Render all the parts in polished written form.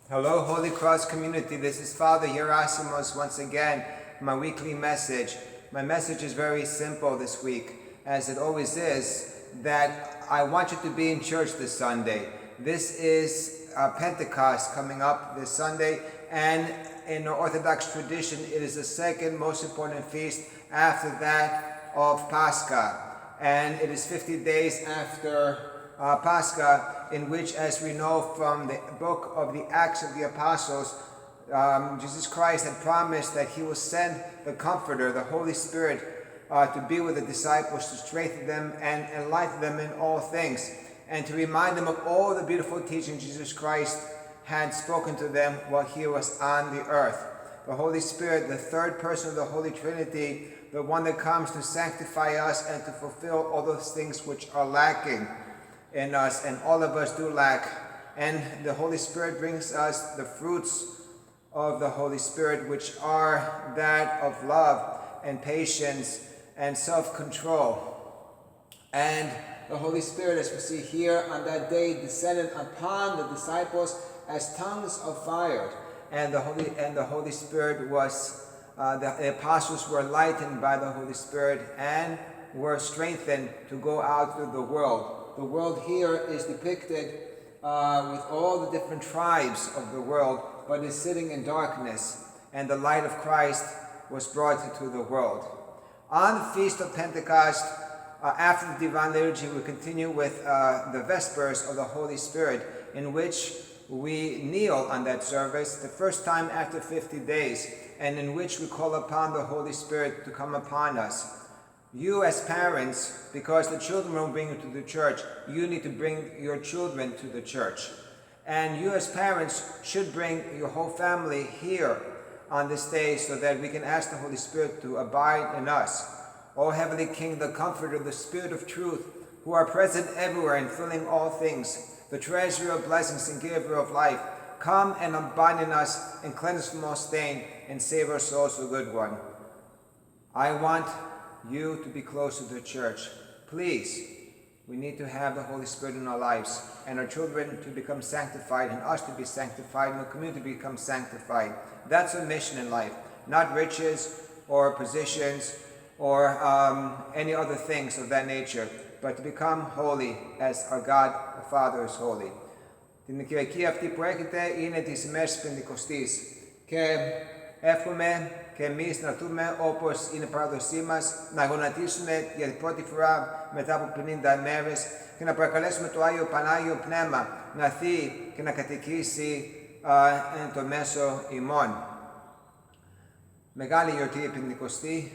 Hello, Holy Cross community. This is Father Gerasimos once again, my weekly message. My message is very simple this week, as it always is, that I want you to be in church this Sunday. This is Pentecost coming up this Sunday, and in Orthodox tradition, it is the second most important feast after that of Pascha. And it is 50 days after Pascha, in which, as we know from the book of the Acts of the Apostles, Jesus Christ had promised that he will send the Comforter, the Holy Spirit, to be with the disciples, to strengthen them and enlighten them in all things, and to remind them of all the beautiful teaching Jesus Christ had spoken to them while he was on the earth. The Holy Spirit, the third person of the Holy Trinity, the one that comes to sanctify us and to fulfill all those things which are lacking in us, and all of us do lack. And the Holy Spirit brings us the fruits of the Holy Spirit, which are that of love and patience and self-control. And the Holy Spirit, as we see here, on that day descended upon the disciples as tongues of fire. And the Holy Spirit was, the apostles were enlightened by the Holy Spirit and were strengthened to go out to the world. The world here is depicted with all the different tribes of the world, but is sitting in darkness, and the light of Christ was brought into the world. On the Feast of Pentecost, after the Divine Liturgy, we continue with the Vespers of the Holy Spirit, in which we kneel on that service the first time after 50 days, and in which we call upon the Holy Spirit to come upon us. You as parents, because the children won't bring you to the church, you need to bring your children to the church. And you as parents should bring your whole family here on this day so that we can ask the Holy Spirit to abide in us. O Heavenly King, the Comforter, the Spirit of truth, who are present everywhere and filling all things, the treasurer of blessings and giver of life, come and abide in us and cleanse us from all stain and save our souls, O good one. I want you to be close to the church. Please, we need to have the Holy Spirit in our lives, and our children to become sanctified, and us to be sanctified, and the community to become sanctified. That's a mission in life, not riches or positions or any other things of that nature, but to become holy as our God the Father is holy. Την Κυριακή αυτή που έρχεται είναι της ημέρας Πεντηκοστής, και εύχομαι και εμείς να έρθουμε, όπως είναι παράδοσή μας, να γονατίσουμε για την πρώτη φορά μετά από 50 μέρες και να παρακαλέσουμε το Άγιο Πανάγιο Πνεύμα να έρθει και να κατοικήσει εν το μέσο ημών. Μεγάλη γιορτή Πεντηκοστή.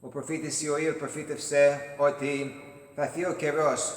Ο προφήτης Ιωήλ προφήτευσε ότι θα έρθει ο καιρός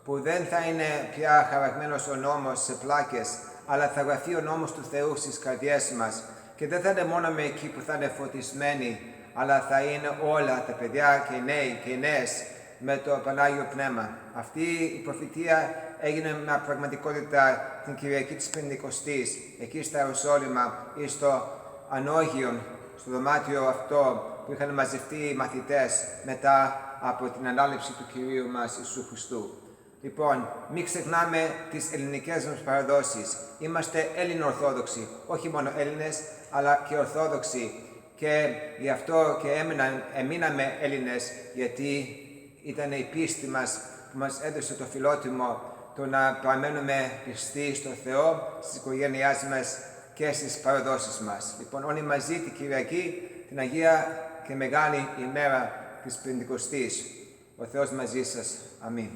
που δεν θα είναι πια χαραγμένος ο νόμος σε πλάκες, αλλά θα γραφεί ο νόμος του Θεού στις καρδιές μας. Και δεν θα είναι μόνο μερικοί που θα είναι φωτισμένοι, αλλά θα είναι όλα τα παιδιά και οι νέοι και οι νέες με το Πανάγιο Πνεύμα. Αυτή η προφητεία έγινε μια πραγματικότητα την Κυριακή της Πεντηκοστής, εκεί στα Ιεροσόλυμα ή στο Ανώγιον, στο δωμάτιο αυτό που είχαν μαζευτεί οι μαθητές μετά από την ανάληψη του Κυρίου μας Ιησού Χριστού. Λοιπόν, μην ξεχνάμε τις ελληνικές μας παραδόσεις. Είμαστε Έλληνο-Ορθόδοξοι, όχι μόνο Έλληνες, αλλά και Ορθόδοξοι. Και γι' αυτό και εμείναμε Έλληνες, γιατί ήταν η πίστη μας που μας έδωσε το φιλότιμο το να παραμένουμε πιστοί στο Θεό, στις οικογένειές μας και στις παραδόσεις μας. Λοιπόν, όλοι μαζί την Κυριακή, την Αγία και Μεγάλη ημέρα της Πεντηκοστής. Ο Θεός μαζί σας. Αμήν.